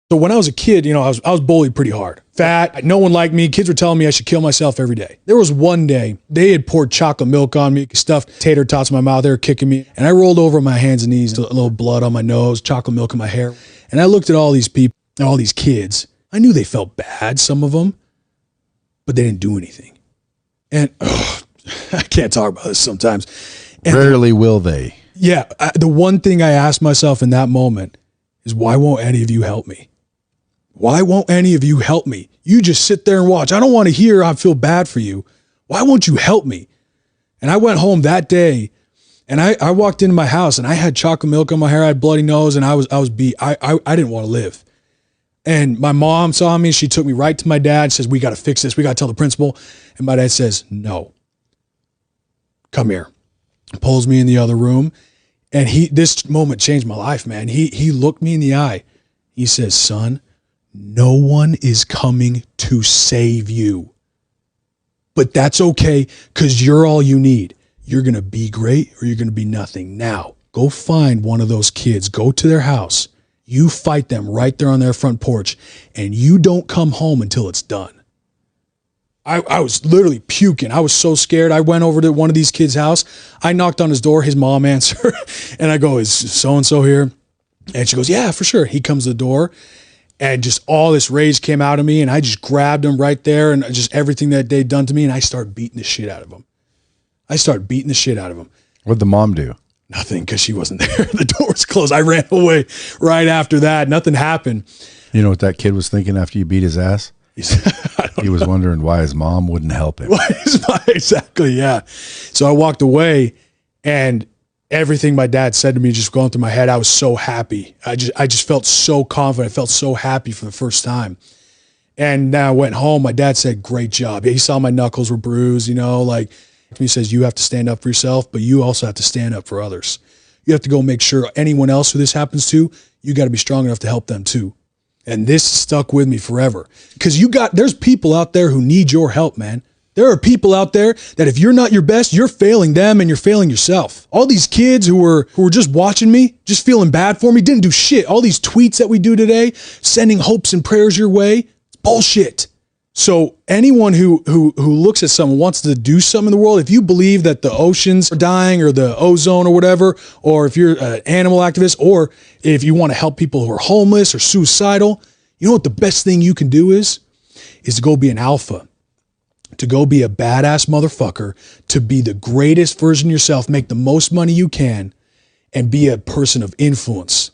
So when I was a kid, you know, I was bullied pretty hard. Fat, no one liked me. Kids were telling me I should kill myself every day. There was one day, they had poured chocolate milk on me, stuffed tater tots in my mouth, they were kicking me. And I rolled over on my hands and knees, a little blood on my nose, chocolate milk in my hair. And I looked at all these people, all these kids. I knew they felt bad, some of them, but they didn't do anything. And I can't talk about this sometimes. And rarely will they. Yeah, the one thing I asked myself in that moment is, why won't any of you help me? Why won't any of you help me? You just sit there and watch. I don't want to hear I feel bad for you. Why won't you help me? And I went home that day and I walked into my house and I had chocolate milk on my hair. I had bloody nose and I was beat. I didn't want to live. And my mom saw me. She took me right to my dad, says, we got to fix this. We got to tell the principal. And my dad says, no, come here. Pulls me in the other room. And this moment changed my life, man. He looked me in the eye. He says, son, no one is coming to save you. But that's okay, because you're all you need. You're going to be great or you're going to be nothing. Now, go find one of those kids. Go to their house. You fight them right there on their front porch, and you don't come home until it's done. I was literally puking. I was so scared. I went over to one of these kids' house. I knocked on his door. His mom answered, and I go, is so-and-so here? And she goes, yeah, for sure. He comes to the door. And just all this rage came out of me, and I just grabbed him right there, and just everything that they'd done to me, and I started beating the shit out of him. What'd the mom do? Nothing, because she wasn't there. The door was closed. I ran away right after that. Nothing happened. You know what that kid was thinking after you beat his ass? He was wondering why his mom wouldn't help him. Exactly, yeah. So I walked away, and everything my dad said to me just going through my head, I was so happy. I just felt so confident. I felt so happy for the first time. And then I went home. My dad said, great job. He saw my knuckles were bruised, you know, like he says, you have to stand up for yourself, but you also have to stand up for others. You have to go make sure anyone else who this happens to, you got to be strong enough to help them too. And this stuck with me forever, because there's people out there who need your help, man. There are people out there that if you're not your best, you're failing them and you're failing yourself. All these kids who were just watching me, just feeling bad for me, didn't do shit. All these tweets that we do today, sending hopes and prayers your way, it's bullshit. So anyone who looks at someone, wants to do something in the world, if you believe that the oceans are dying or the ozone or whatever, or if you're an animal activist, or if you want to help people who are homeless or suicidal, you know what the best thing you can do is to go be an alpha. To go be a badass motherfucker, to be the greatest version of yourself, make the most money you can, and be a person of influence.